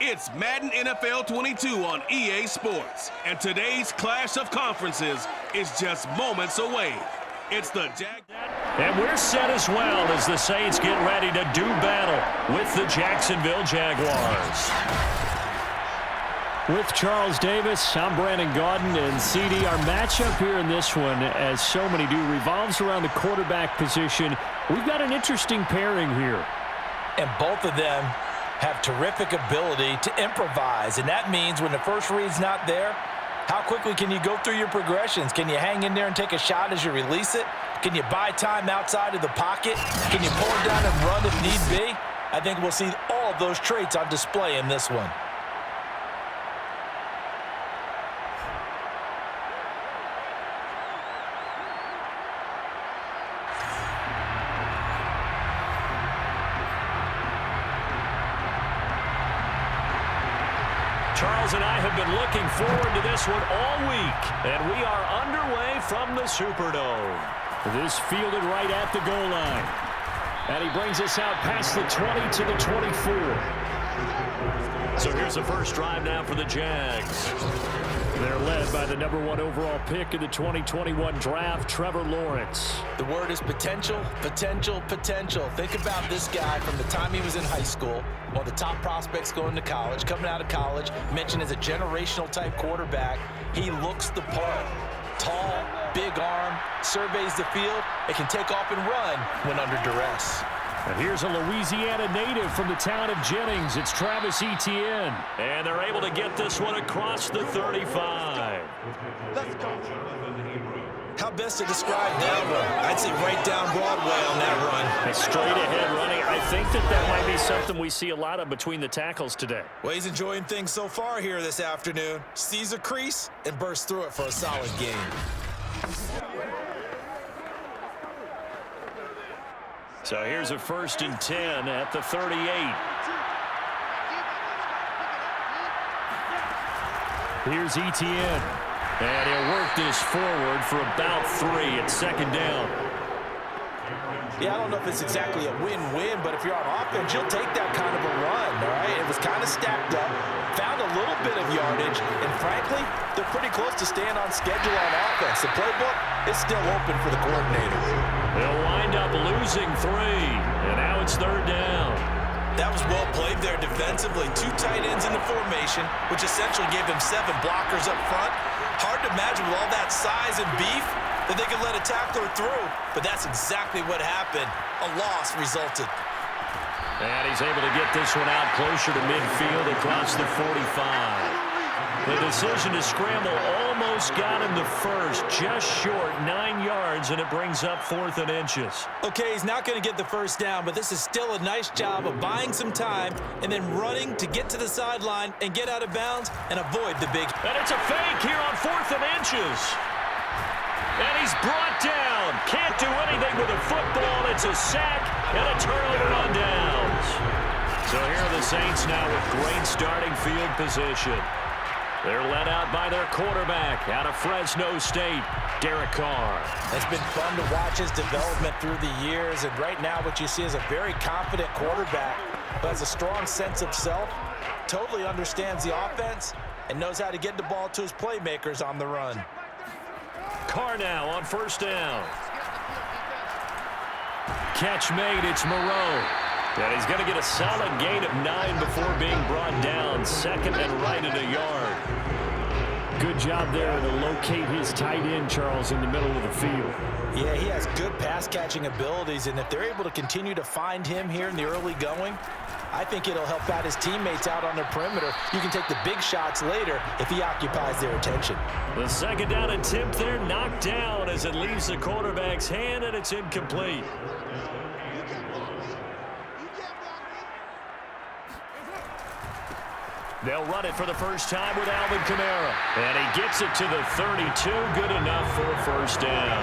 It's Madden NFL 22 on EA Sports, and today's clash of conferences is just moments away. It's the And we're set as well as the Saints get ready to do battle with the Jacksonville Jaguars. With Charles Davis, I'm Brandon Gaudin, and CD, our matchup here in this one, as so many do, revolves around the quarterback position. We've got an interesting pairing here. And both of them have terrific ability to improvise, and that means when the first read's not there, how quickly can you go through your progressions? Can you hang in there and take a shot as you release it? Can you buy time outside of the pocket? Can you pull it down and run if need be? I think we'll see all of those traits on display in this one. Charles and I have been looking forward to this one all week, and we are underway from the Superdome. This fielded right at the goal line. And he brings us out past the 20 to the 24. So here's the first drive now for the Jags. They're led by the #1 overall pick in the 2021 draft, Trevor Lawrence. The word is potential, potential, potential. Think about this guy from the time he was in high school, one of the top prospects going to college, coming out of college, mentioned as a generational type quarterback. He looks the part. Tall, big arm, surveys the field. It can take off and run when under duress. And here's a Louisiana native from the town of Jennings. It's Travis Etienne. And they're able to get this one across the 35. Let's go. How best to describe that run? I'd say right down Broadway on that run. A straight ahead running. I think that might be something we see a lot of between the tackles today. Well, he's enjoying things so far here this afternoon. Sees a crease and bursts through it for a solid game. So here's a 1st and 10 at the 38. Here's Etienne. And he'll work this forward for about 3 at 2nd down. Yeah, I don't know if it's exactly a win-win, but if you're on offense, you'll take that kind of a run, all right? It was kind of stacked up, found a little bit of yardage, and frankly, they're pretty close to staying on schedule on offense. The playbook is still open for the coordinator. They'll wind up losing 3, and now it's 3rd down. That was well played there defensively. 2 tight ends in the formation, which essentially gave them 7 blockers up front. Hard to imagine with all that size and beef that they could let a tackler through, but that's exactly what happened. A loss resulted. And he's able to get this one out closer to midfield across the 45. The decision to scramble almost got him the first, just short 9 yards, and it brings up 4th and inches. Okay, he's not going to get the first down, but this is still a nice job of buying some time and then running to get to the sideline and get out of bounds and avoid the big. And it's a fake here on 4th and inches. And he's brought down. Can't do anything with a football. It's a sack and a turnover on downs. So here are the Saints now with great starting field position. They're led out by their quarterback out of Fresno State, Derek Carr. It's been fun to watch his development through the years, and right now what you see is a very confident quarterback who has a strong sense of self, totally understands the offense, and knows how to get the ball to his playmakers on the run. Carr now on 1st down. Catch made, it's Moreau. And he's going to get a solid gain of 9 before being brought down. 2nd and right at a yard. Good job there to locate his tight end, Charles, in the middle of the field. Yeah, he has good pass-catching abilities, and if they're able to continue to find him here in the early going, I think it'll help out his teammates out on the perimeter. You can take the big shots later if he occupies their attention. The 2nd down attempt there knocked down as it leaves the quarterback's hand, and it's incomplete. They'll run it for the first time with Alvin Kamara. And he gets it to the 32. Good enough for a 1st down.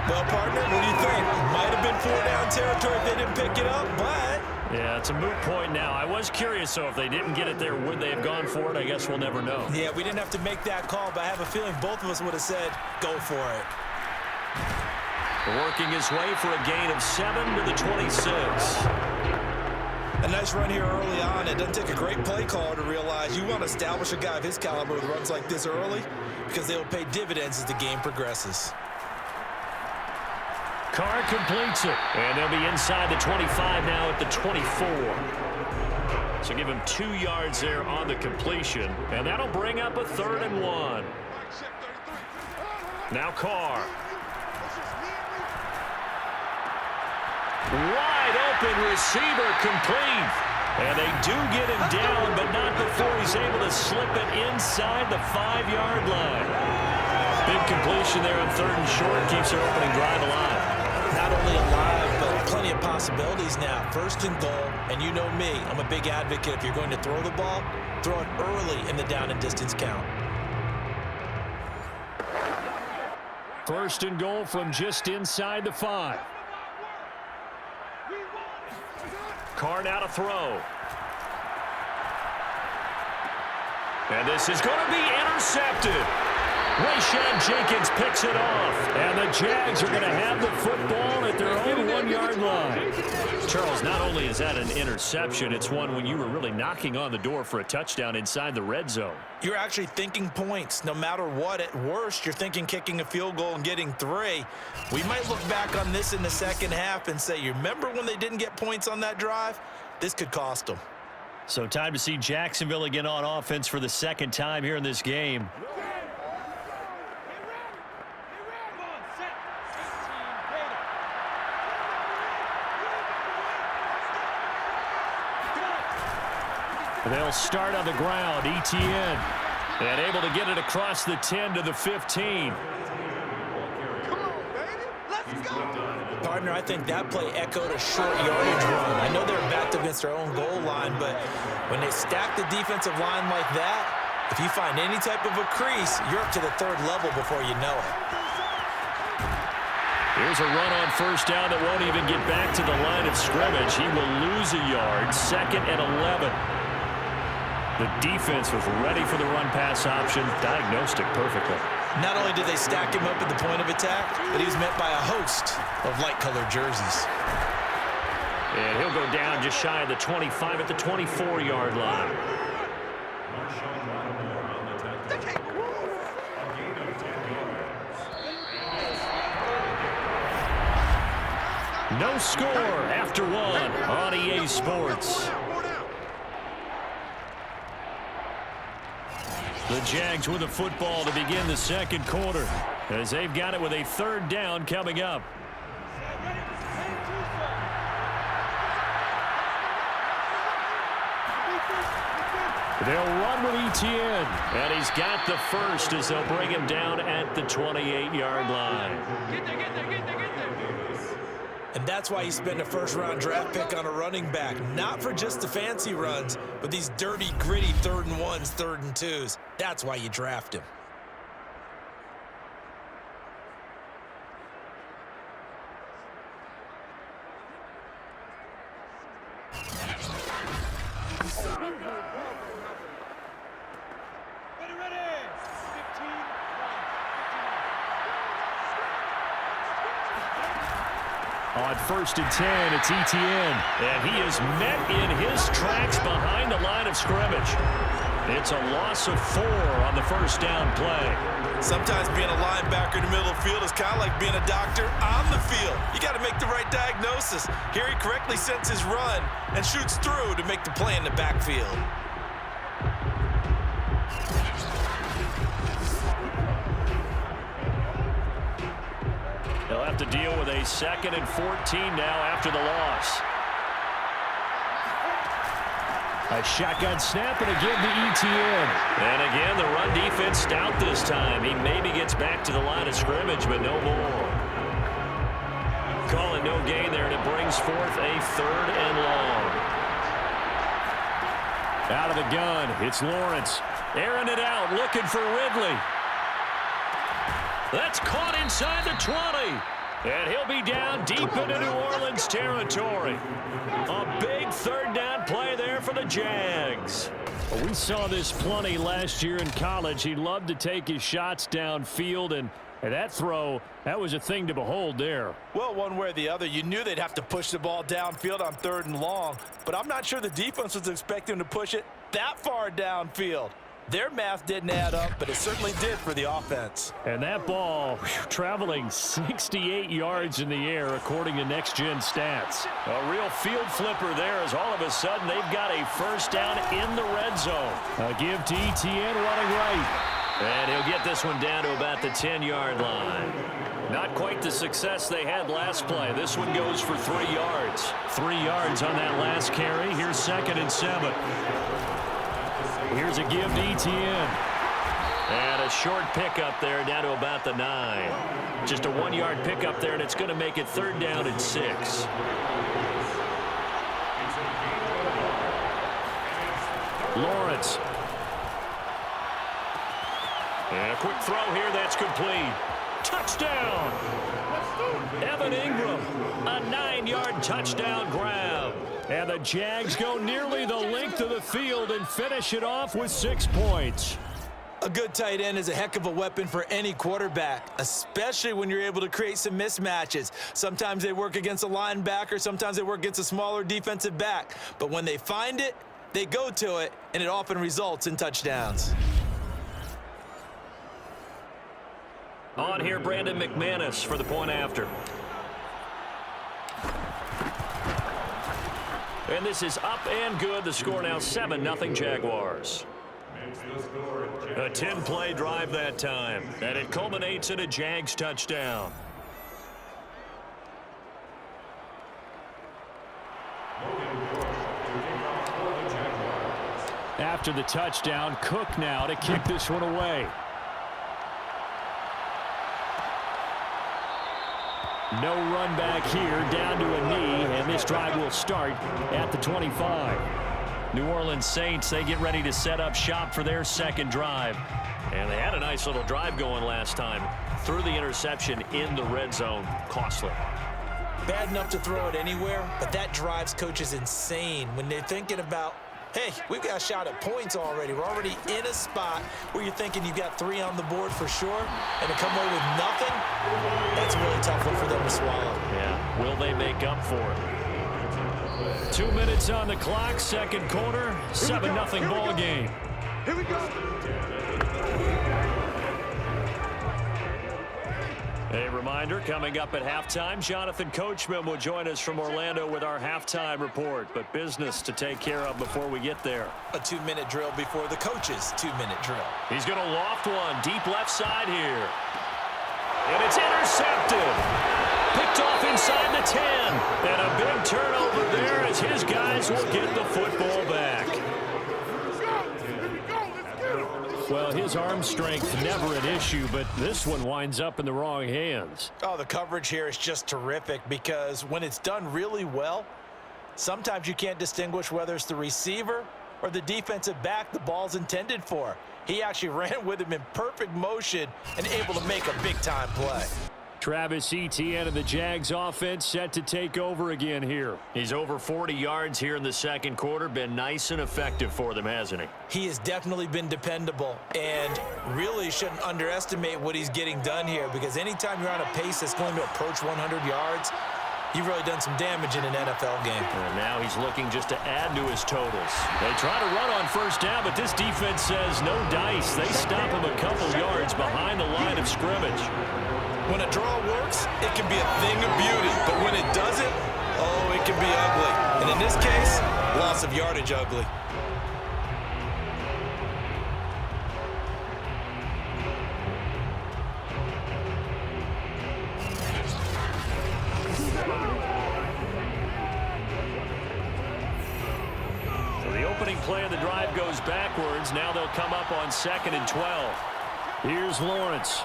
Well, partner, what do you think? Might have been 4-down territory if they didn't pick it up, but... Yeah, it's a moot point now. I was curious, so if they didn't get it there, would they have gone for it? I guess we'll never know. Yeah, we didn't have to make that call, but I have a feeling both of us would have said, go for it. Working his way for a gain of 7 to the 26. A nice run here early on. It doesn't take a great play caller to realize you want to establish a guy of his caliber with runs like this early because they will pay dividends as the game progresses. Carr completes it, and they'll be inside the 25 now at the 24. So give him 2 yards there on the completion, and that'll bring up a 3rd and 1. Now Carr. Wide open receiver complete. And they do get him down, but not before he's able to slip it inside the 5-yard line. Big completion there on 3rd and short keeps their opening drive alive. Not only alive, but plenty of possibilities now. 1st and goal, and you know me, I'm a big advocate. If you're going to throw the ball, throw it early in the down and distance count. 1st and goal from just inside the 5. Carr now to throw. And this is going to be intercepted. Rayshad Jenkins picks it off. And the Jags are going to have the football at their own 1-yard line. Charles, not only is that an interception, it's one when you were really knocking on the door for a touchdown inside the red zone. You're actually thinking points. No matter what, at worst, you're thinking kicking a field goal and getting 3. We might look back on this in the second half and say, you remember when they didn't get points on that drive? This could cost them. So time to see Jacksonville again on offense for the 2nd time here in this game. They'll start on the ground. Etienne. And able to get it across the 10 to the 15. Partner, I think that play echoed a short yardage run. I know they're backed against their own goal line, but when they stack the defensive line like that, if you find any type of a crease, you're up to the 3rd level before you know it. Here's a run on 1st down that won't even get back to the line of scrimmage. He will lose a yard. 2nd and 11. The defense was ready for the run-pass option, diagnosed it perfectly. Not only did they stack him up at the point of attack, but he was met by a host of light-colored jerseys. And he'll go down just shy of the 25 at the 24-yard line. No score after 1 on EA Sports. The Jags with the football to begin the 2nd quarter as they've got it with a 3rd down coming up. They'll run with Etienne, and he's got the 1st as they'll bring him down at the 28-yard line. And that's why you spend a 1st-round draft pick on a running back. Not for just the fancy runs, but these dirty, gritty 3rd and 1s, 3rd and 2s. That's why you draft him. On 1st and 10, it's Etienne. And he is met in his tracks behind the line of scrimmage. It's a loss of 4 on the 1st down play. Sometimes being a linebacker in the middle of the field is kind of like being a doctor on the field. You got to make the right diagnosis. Here he correctly sets his run and shoots through to make the play in the backfield. They'll have to deal with a 2nd and 14 now after the loss. A shotgun snap and again to Etienne. And again, the run defense stout this time. He maybe gets back to the line of scrimmage, but no more. Calling no gain there, and it brings forth a 3rd and long. Out of the gun, it's Lawrence. Airing it out, looking for Ridley. That's caught inside the 20. And he'll be down deep into New Orleans territory. A big 3rd down play there for the Jags. Well, we saw this plenty last year in college. He loved to take his shots downfield, and And that throw, that was a thing to behold there. Well, one way or the other, you knew they'd have to push the ball downfield on 3rd and long, but I'm not sure the defense was expecting to push it that far downfield. Their math didn't add up, but it certainly did for the offense. And that ball traveling 68 yards in the air, according to Nextgen stats. A real field flipper there, as all of a sudden they've got a first down in the red zone. A give to ETN running right. And he'll get this one down to about the 10-yard line. Not quite the success they had last play. This one goes for 3 yards. 3 yards on that last carry. Here's 2nd and 7. Here's a give to ETN. And a short pickup there down to about the 9. Just a 1-yard pickup there, and it's going to make it 3rd down and 6. Lawrence. And a quick throw here, that's complete. Touchdown! Evan Ingram, a 9-yard touchdown grab. And the Jags go nearly the length of the field and finish it off with 6 points. A good tight end is a heck of a weapon for any quarterback, especially when you're able to create some mismatches. Sometimes they work against a linebacker, sometimes they work against a smaller defensive back. But when they find it, they go to it, and it often results in touchdowns. On here, Brandon McManus for the point after. And this is up and good. The score now 7-0 Jaguars. A 10-play drive that time. And it culminates in a Jags touchdown. After the touchdown, Cook now to kick this one away. No run back here, down to a knee, and this drive will start at the 25. New Orleans Saints, they get ready to set up shop for their 2nd drive. And they had a nice little drive going last time. Threw the interception in the red zone. Costly. Bad enough to throw it anywhere, but that drives coaches insane when they're thinking about, hey, we've got a shot at points already. We're already in a spot where you're thinking you've got 3 on the board for sure, and to come away with nothing, that's a really tough one for them to swallow. Yeah, will they make up for it? 2 minutes on the clock, 2nd quarter, 7-0 ball game. Here we go. A reminder, coming up at halftime, Jonathan Coachman will join us from Orlando with our halftime report. But business to take care of before we get there. A 2-minute drill before the coach's 2-minute drill. He's going to loft one deep left side here. And it's intercepted. Picked off inside the 10. And a big turnover there as his guys will get the football back. Well, his arm strength never an issue, but this one winds up in the wrong hands. Oh, the coverage here is just terrific because when it's done really well, sometimes you can't distinguish whether it's the receiver or the defensive back the ball's intended for. He actually ran with him in perfect motion and able to make a big-time play. Travis Etienne and the Jags offense set to take over again here. He's over 40 yards here in the 2nd quarter. Been nice and effective for them, hasn't he? He has definitely been dependable and really shouldn't underestimate what he's getting done here because anytime you're on a pace that's going to approach 100 yards, you've really done some damage in an NFL game. And now he's looking just to add to his totals. They try to run on 1st down, but this defense says no dice. They stop him a couple yards behind the line of scrimmage. When a draw works, it can be a thing of beauty. But when it doesn't, oh, it can be ugly. And in this case, loss of yardage ugly. So the opening play of the drive goes backwards. Now they'll come up on 2nd and 12. Here's Lawrence.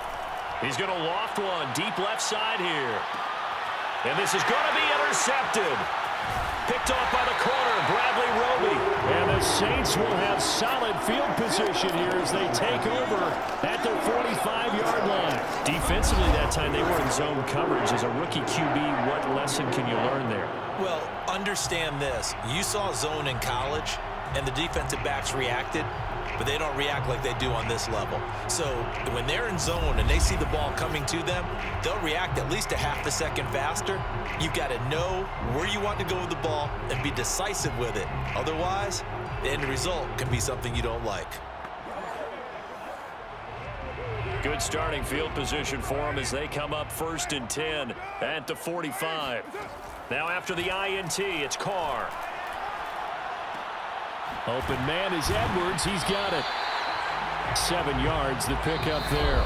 He's going to loft one deep left side here. And this is going to be intercepted. Picked off by the corner, Bradley Roby. And the Saints will have solid field position here as they take over at their 45-yard line. Defensively that time they were in zone coverage. As a rookie QB, what lesson can you learn there? Well, understand this. You saw zone in college. and the defensive backs reacted, but they don't react like they do on this level. So when they're in zone and they see the ball coming to them, they'll react at least a half a second faster. You've got to know where you want to go with the ball and be decisive with it. Otherwise, the end result can be something you don't like. Good starting field position for them as they come up 1st and 10 at the 45. Now after the INT, it's Carr. Open man is Edwards. He's got it. 7 yards, the pickup there.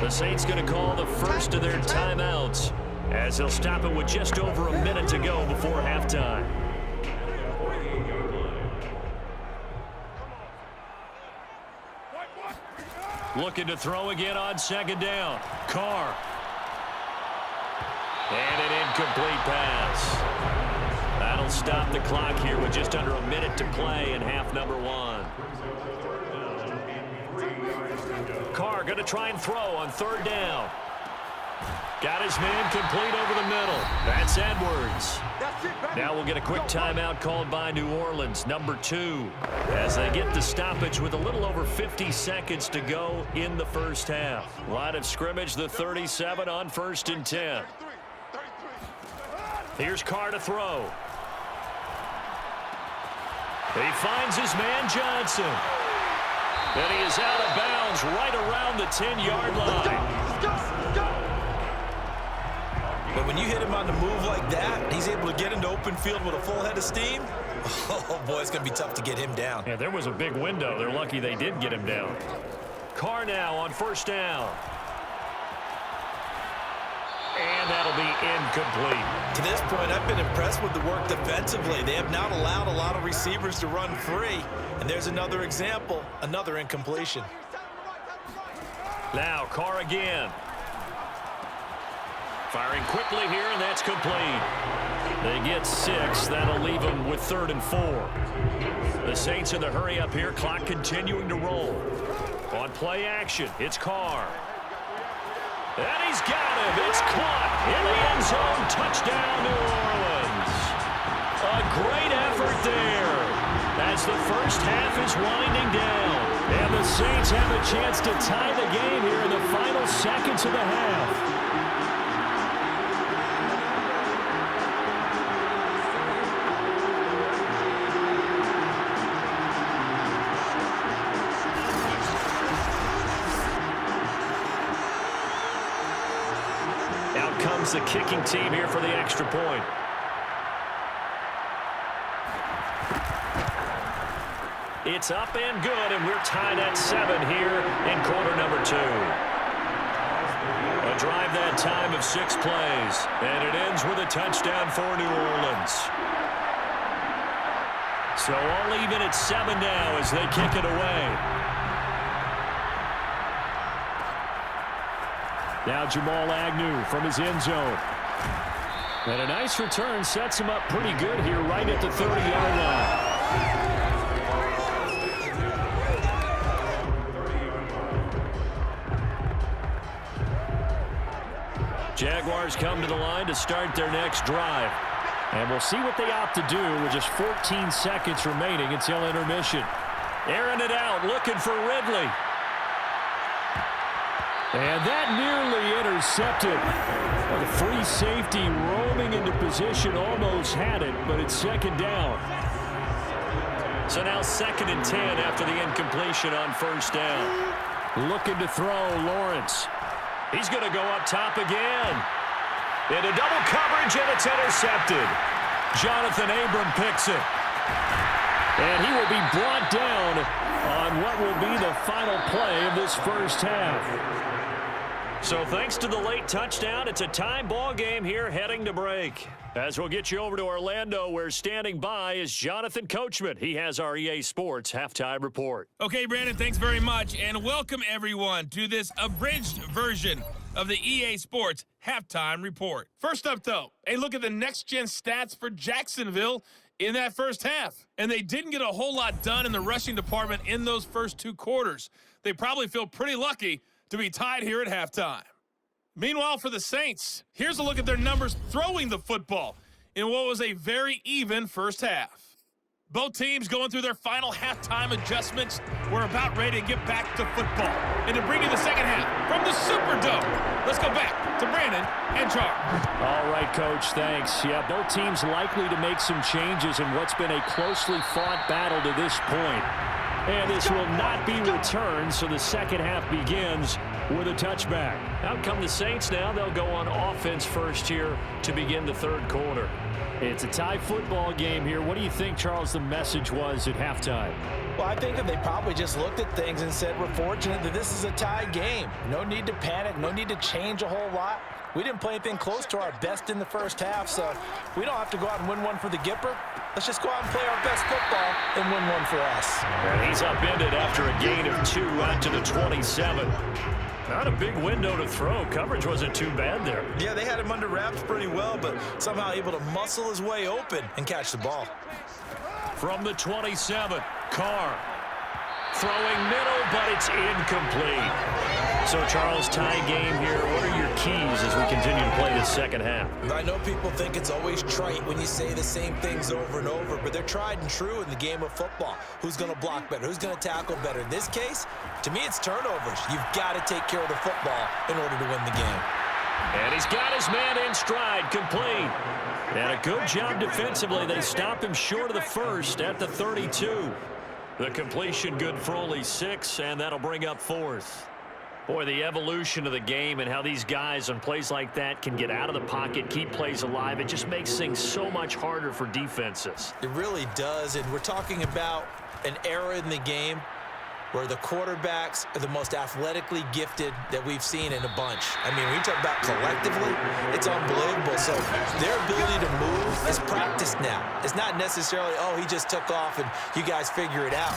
The Saints going to call the first of their timeouts as they'll stop it with just over a minute to go before halftime. Looking to throw again on 2nd down. Carr. And an incomplete pass. That'll stop the clock here with just under a minute to play in half number 1. Carr going to try and throw on 3rd down. Got his man complete over the middle. That's Edwards. Now we'll get a quick timeout called by New Orleans, number 2, as they get the stoppage with a little over 50 seconds to go in the first half. Line of scrimmage, the 37 on 1st and 10. Here's Carr to throw. He finds his man Johnson. And he is out of bounds right around the 10-yard line. But when you hit him on the move like that, he's able to get into open field with a full head of steam. Oh, boy, it's going to be tough to get him down. Yeah, there was a big window. They're lucky they did get him down. Carr now on 1st down. And that'll be incomplete. To this point, I've been impressed with the work defensively. They have not allowed a lot of receivers to run free. And there's another example, another incompletion. Now Carr again. Firing quickly here, and that's complete. They get 6. That'll leave them with 3rd and 4. The Saints in the hurry up here, clock continuing to roll. On play action, it's Carr. And he's got him. It's caught in the end zone. Touchdown, New Orleans. A great effort there as the first half is winding down. And the Saints have a chance to tie the game here in the final seconds of the half. Out comes the kicking team here for the extra point. It's up and good, and we're tied at 7 here in quarter number 2. A drive that time of 6 plays, and it ends with a touchdown for New Orleans. So all even at 7 now as they kick it away. Now Jamal Agnew from his end zone. And a nice return sets him up pretty good here right at the 30-yard line. Jaguars come to the line to start their next drive. And we'll see what they opt to do with just 14 seconds remaining until intermission. Airing it out, looking for Ridley. And that nearly intercepted. The free safety roaming into position almost had it, but it's 2nd down. So now 2nd and 10 after the incompletion on 1st down. Looking to throw, Lawrence. He's going to go up top again. Into double coverage, and it's intercepted. Jonathan Abram picks it. And he will be brought down on what will be the final play of this first half. So thanks to the late touchdown, it's a tie ball game here heading to break. As we'll get you over to Orlando, where standing by is Jonathan Coachman. He has our EA Sports halftime report. Okay, Brandon, thanks very much, and welcome everyone to this abridged version of the EA Sports halftime report. First up, though, a look at the next-gen stats for Jacksonville in that first half. And they didn't get a whole lot done in the rushing department in those first 2 quarters. They probably feel pretty lucky to be tied here at halftime. Meanwhile, for the Saints, here's a look at their numbers throwing the football in what was a very even first half. Both teams going through their final halftime adjustments. We're about ready to get back to football. And to bring you the second half from the Superdome, let's go back to Brandon and Charles. All right, Coach, thanks. Yeah, both teams likely to make some changes in what's been a closely fought battle to this point. And this will not be returned, so the second half begins with a touchback. Out come the Saints now. They'll go on offense first here to begin the third quarter. It's a tie football game here. What do you think, Charles, the message was at halftime? Well, I think that they probably just looked at things and said, we're fortunate that this is a tie game. No need to panic. No need to change a whole lot. We didn't play anything close to our best in the first half, so we don't have to go out and win one for the Gipper. Let's just go out and play our best football and win one for us. And he's upended after a gain of 2 out to the 27. Not a big window to throw. Coverage wasn't too bad there. Yeah, they had him under wraps pretty well, but somehow able to muscle his way open and catch the ball. From the 27, Carr. Throwing middle, but it's incomplete. So, Charles, tie game here. What are your keys as we continue to play this second half? I know people think it's always trite when you say the same things over and over, but they're tried and true in the game of football. Who's going to block better? Who's going to tackle better? In this case, to me, it's turnovers. You've got to take care of the football in order to win the game. And he's got his man in stride, complete. And a good job defensively. They stop him short of the first at the 32. The completion good for only 6, and that'll bring up 4th. Boy, the evolution of the game and how these guys on plays like that can get out of the pocket, keep plays alive, it just makes things so much harder for defenses. It really does, and we're talking about an era in the game where the quarterbacks are the most athletically gifted that we've seen in a bunch. I mean, when you talk about collectively, it's unbelievable. So their ability to move is practiced now. It's not necessarily, oh, he just took off and you guys figure it out.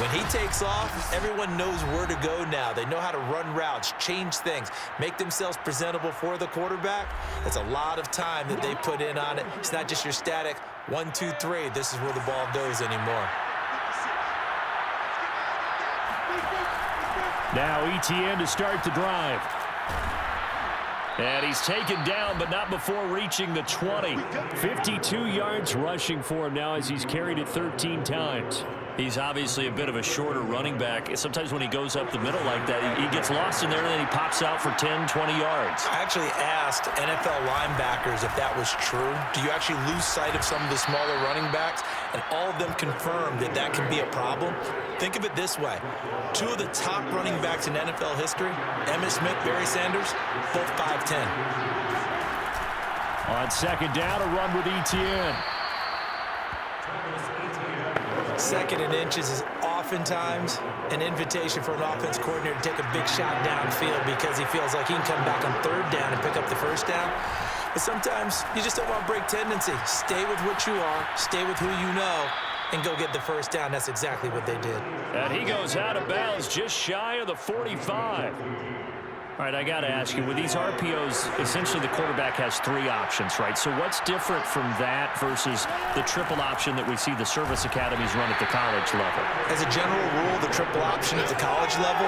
When he takes off, everyone knows where to go now. They know how to run routes, change things, make themselves presentable for the quarterback. It's a lot of time that they put in on it. It's not just your static 1, 2, 3. This is where the ball goes anymore. Now ETN to start the drive. And he's taken down, but not before reaching the 20. 52 yards rushing for him now as he's carried it 13 times. He's obviously a bit of a shorter running back. Sometimes when he goes up the middle like that, he gets lost in there and then he pops out for 10, 20 yards. I actually asked NFL linebackers if that was true. Do you actually lose sight of some of the smaller running backs? And all of them confirmed that that can be a problem. Think of it this way. 2 of the top running backs in NFL history, Emmitt Smith, Barry Sanders, both 5'10". On second down, a run with ETN. 2nd and inches is oftentimes an invitation for an offense coordinator to take a big shot downfield because he feels like he can come back on 3rd down and pick up the 1st down. But sometimes you just don't want to break tendency. Stay with what you are, stay with who you know, and go get the 1st down. That's exactly what they did. And he goes out of bounds just shy of the 45. All right, I got to ask you, with these RPOs, essentially the quarterback has 3 options, right? So what's different from that versus the triple option that we see the service academies run at the college level? As a general rule, the triple option at the college level,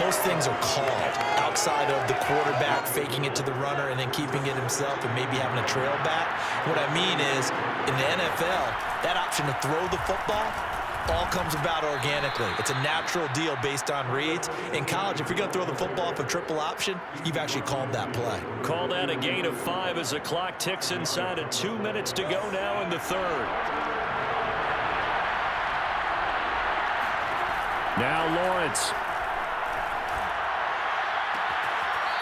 most things are called outside of the quarterback faking it to the runner and then keeping it himself and maybe having a trail back. What I mean is, in the NFL, that option to throw the football all comes about organically. It's a natural deal based on reads. In college, if you're going to throw the football off a triple option, you've actually called that play. Call that a gain of 5 as the clock ticks inside of 2 minutes to go now in the 3rd. Now Lawrence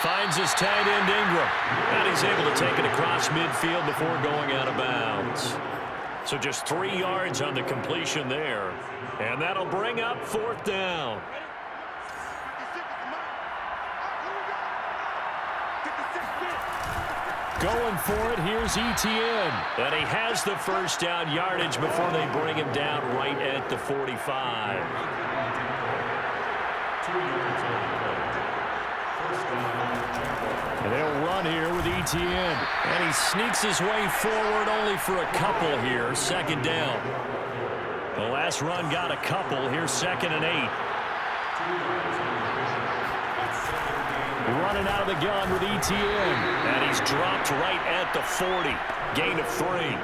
finds his tight end Ingram, and he's able to take it across midfield before going out of bounds. So just 3 yards on the completion there, and that'll bring up 4th down. Going for it, here's ETN, and he has the 1st down yardage before they bring him down right at the 45. And they'll run here with ETN. And he sneaks his way forward only for a couple here. 2nd down. The last run got a couple. Here's 2nd and 8. Running out of the gun with ETN. And he's dropped right at the 40. Gain of 3.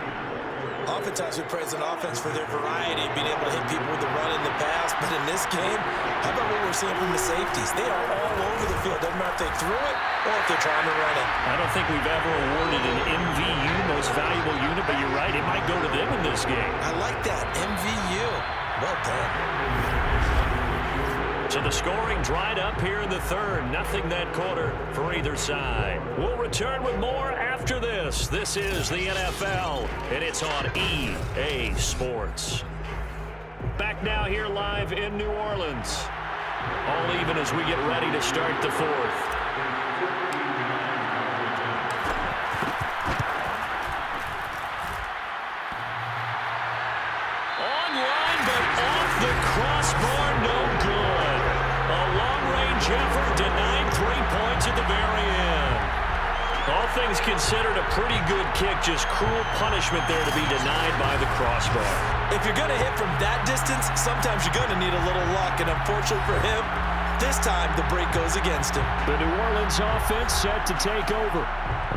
Oftentimes we praise an offense for their variety of being able to hit people with the run and the pass, but in this game, how about what we're seeing from the safeties? They are all over the field. Doesn't matter if they threw it or if they're trying to run it. I don't think we've ever awarded an MVU, most valuable unit, but you're right, it might go to them in this game. I like that, MVU. Well done. So the scoring dried up here in the third. Nothing that quarter for either side. We'll return with more after this. This is the NFL, and it's on EA Sports. Back now here live in New Orleans. All even as we get ready to start the fourth. Online, but off the crossbar, no good. A long-range effort denied 3 points at the very end. All things considered, a pretty good kick, just cruel punishment there to be denied by the crossbar. If you're going to hit from that distance, sometimes you're going to need a little luck, and unfortunately for him, this time the break goes against him. The New Orleans offense set to take over.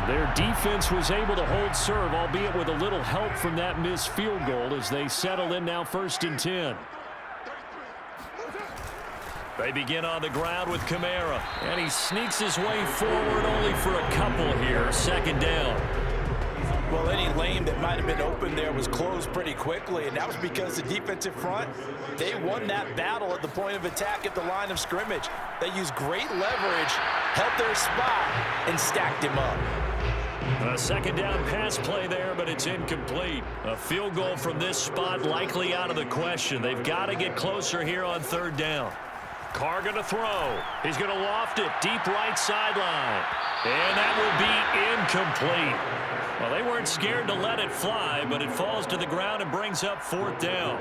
Their defense was able to hold serve, albeit with a little help from that missed field goal as they settle in now 1st and 10. They begin on the ground with Kamara, and he sneaks his way forward only for a couple here. 2nd down. Well, any lane that might have been open there was closed pretty quickly, and that was because the defensive front, they won that battle at the point of attack at the line of scrimmage. They used great leverage, held their spot, and stacked him up. A 2nd down pass play there, but it's incomplete. A field goal from this spot likely out of the question. They've got to get closer here on 3rd down. Carr going to throw. He's going to loft it deep right sideline. And that will be incomplete. Well, they weren't scared to let it fly, but it falls to the ground and brings up 4th down.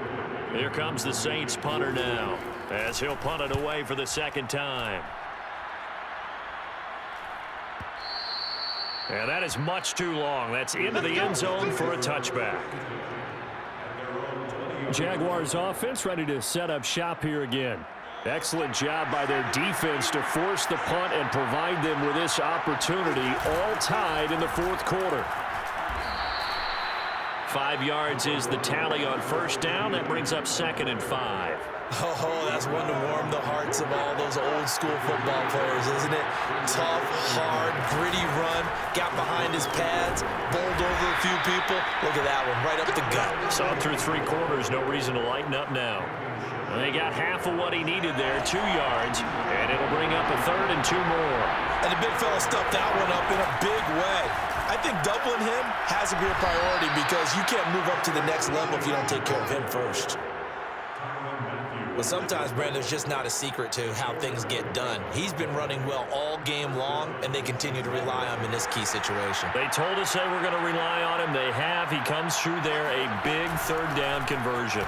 Here comes the Saints punter now, as he'll punt it away for the 2nd time. And that is much too long. That's into the end zone for a touchback. Jaguars offense ready to set up shop here again. Excellent job by their defense to force the punt and provide them with this opportunity, all tied in the 4th quarter. 5 yards is the tally on 1st down. That brings up 2nd and 5. Oh, that's one to warm the hearts of all those old school football players, isn't it? Tough, hard, gritty run, got behind his pads, bowled over a few people. Look at that one, right up the gut. Saw through 3 quarters, no reason to lighten up now. They got half of what he needed there, 2 yards, and it'll bring up a 3rd and 2 more. And the big fella stuffed that one up in a big way. I think doubling him has to be a priority because you can't move up to the next level if you don't take care of him first. But sometimes, Brandon, there's just not a secret to how things get done. He's been running well all game long, and they continue to rely on him in this key situation. They told us they were going to rely on him. They have. He comes through there, a big 3rd down conversion.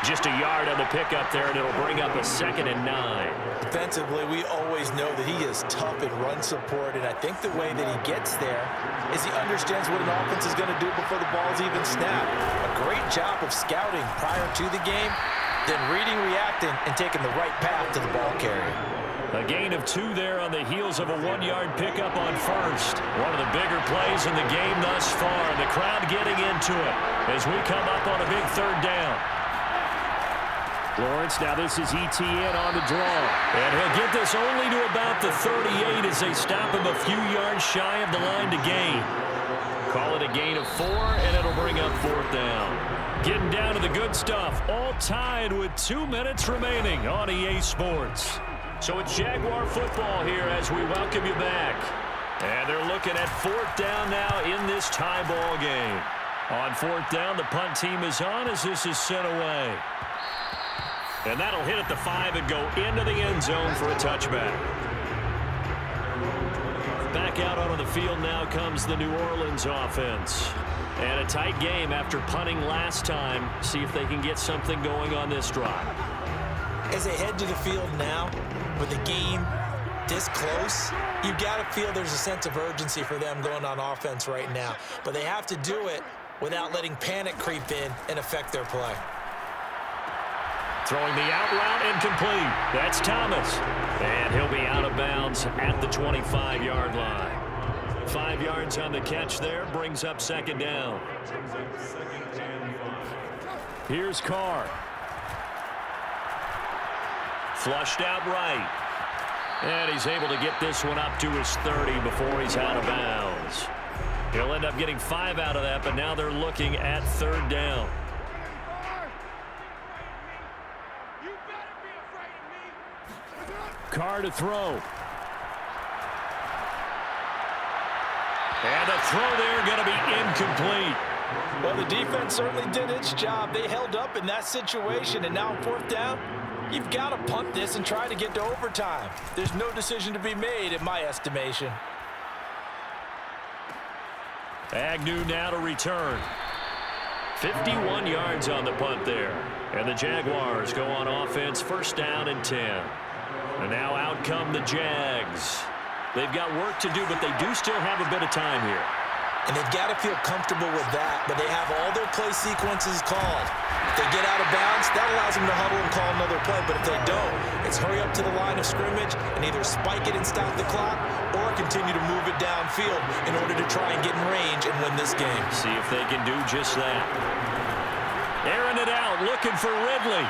Just a yard on the pickup there, and it'll bring up a 2nd and 9. Defensively, we always know that he is tough in run support, and I think the way that he gets there is he understands what an offense is going to do before the ball's even snapped. A great job of scouting prior to the game, then reading, reacting, and taking the right path to the ball carrier. A gain of 2 there on the heels of a 1-yard pickup on 1st. One of the bigger plays in the game thus far, and the crowd getting into it as we come up on a big 3rd down. Lawrence, now this is ETN on the draw. And he'll get this only to about the 38 as they stop him a few yards shy of the line to gain. Call it a gain of 4, and it'll bring up 4th down. Getting down to the good stuff, all tied with 2 minutes remaining on EA Sports. So it's Jaguar football here as we welcome you back. And they're looking at 4th down now in this tie ball game. On 4th down, the punt team is on as this is sent away. And that'll hit at the 5 and go into the end zone for a touchback. Back out onto the field now comes the New Orleans offense. And a tight game after punting last time. See if they can get something going on this drive. As they head to the field now, with the game this close, you've got to feel there's a sense of urgency for them going on offense right now. But they have to do it without letting panic creep in and affect their play. Throwing the out route incomplete. That's Thomas. And he'll be out of bounds at the 25-yard line. 5 yards on the catch there, brings up second down. Here's Carr. Flushed out right. And he's able to get this one up to his 30 before he's out of bounds. He'll end up getting 5 out of that, but now they're looking at third down. Carr to throw. And the throw there going to be incomplete. Well, the defense certainly did its job. They held up in that situation, and now on fourth down, you've got to punt this and try to get to overtime. There's no decision to be made in my estimation. Agnew now to return. 51 yards on the punt there. And the Jaguars go on offense, first down and 10. And now out come the Jags. They've got work to do, but they do still have a bit of time here. And they've got to feel comfortable with that, but they have all their play sequences called. If they get out of bounds, that allows them to huddle and call another play, but if they don't, it's hurry up to the line of scrimmage and either spike it and stop the clock or continue to move it downfield in order to try and get in range and win this game. See if they can do just that. Airing it out, looking for Ridley.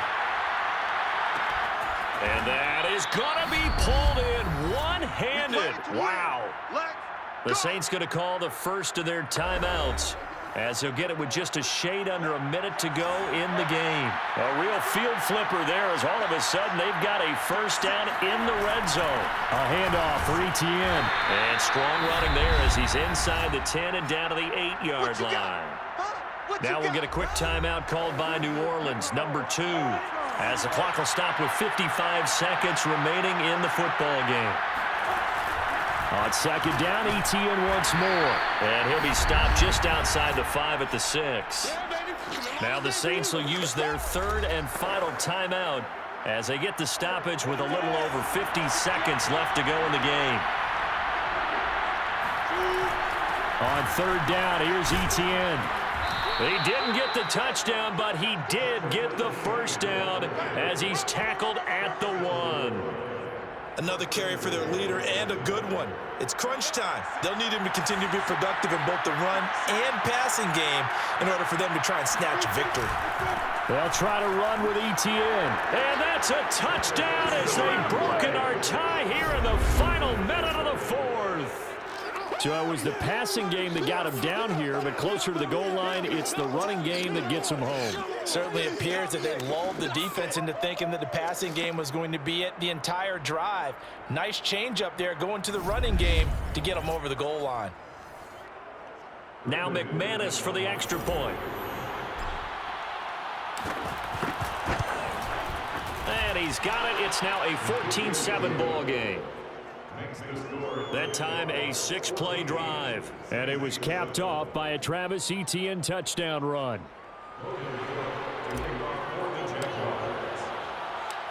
And that is going to be pulled in one-handed. Wow. The Saints going to call the first of their timeouts as they'll get it with just a shade under a minute to go in the game. A real field flipper there as all of a sudden they've got a first down in the red zone. A handoff for Etienne. And strong running there as he's inside the 10 and down to the 8-yard line. Now we'll get a quick timeout called by New Orleans, number 2, as the clock will stop with 55 seconds remaining in the football game. On second down, Etienne once more. And he'll be stopped just outside the 5 at the 6. Now the Saints will use their third and final timeout as they get the stoppage with a little over 50 seconds left to go in the game. On third down, here's Etienne. He didn't get the touchdown, but he did get the first down as he's tackled at the 1. Another carry for their leader and a good one. It's crunch time. They'll need him to continue to be productive in both the run and passing game in order for them to try and snatch a victory. They'll try to run with Etienne. And that's a touchdown as they've broken our tie here in the final minute of the 4th. So it was the passing game that got him down here, but closer to the goal line, it's the running game that gets him home. Certainly appears that they lulled the defense into thinking that the passing game was going to be it the entire drive. Nice change up there going to the running game to get them over the goal line. Now McManus for the extra point. And he's got it. It's now a 14-7 ball game. That time a 6-play drive. And it was capped off by a Travis Etienne touchdown run.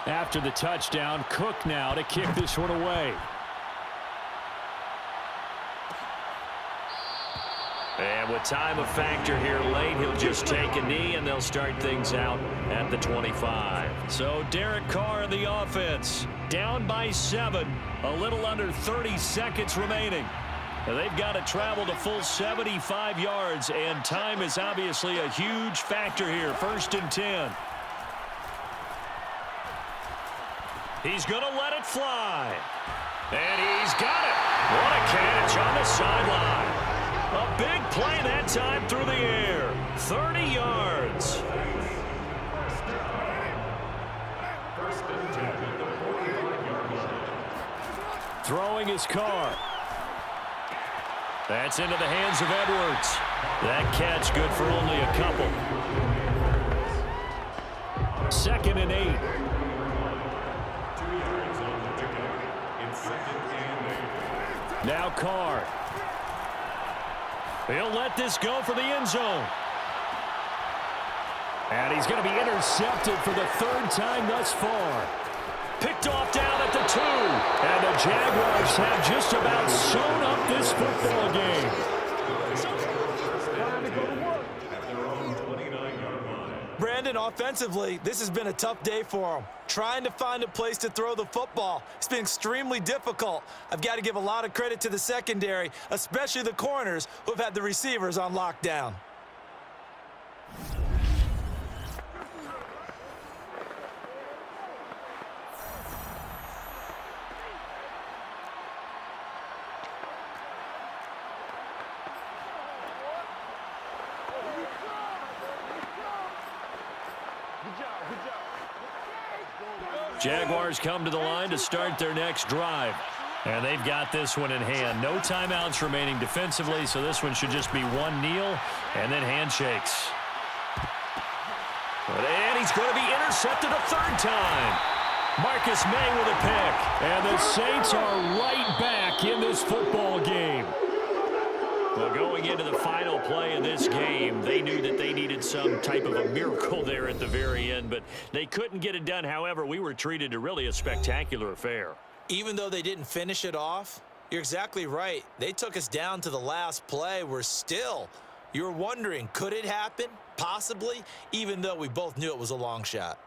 After the touchdown, Cook now to kick this one away. And with time a factor here late, he'll just take a knee and they'll start things out at the 25. So Derek Carr in the offense, down by 7, a little under 30 seconds remaining. They've got to travel to full 75 yards, and time is obviously a huge factor here. 1st and 10. He's going to let it fly. And he's got it. What a catch on the sideline. A big play that time through the air. 30 yards. Throwing his Carr. That's into the hands of Edwards. That catch good for only a couple. 2nd and 8. Now Carr. He'll let this go for the end zone. And he's going to be intercepted for the 3rd time thus far. Picked off down at the 2. And the Jaguars have just about sewn up this football game. Brandon, offensively, this has been a tough day for them. Trying to find a place to throw the football. It's been extremely difficult. I've got to give a lot of credit to the secondary, especially the corners who have had the receivers on lockdown. Jaguars come to the line to start their next drive. And they've got this one in hand. No timeouts remaining defensively, so this one should just be one kneel and then handshakes. And he's going to be intercepted a third time. Marcus May with a pick. And the Saints are right back in this football game. Well, going into the final play of this game, they knew that they needed some type of a miracle there at the very end, but they couldn't get it done. However, we were treated to really a spectacular affair. Even though they didn't finish it off, you're exactly right. They took us down to the last play. You're wondering, could it happen? Possibly, even though we both knew it was a long shot.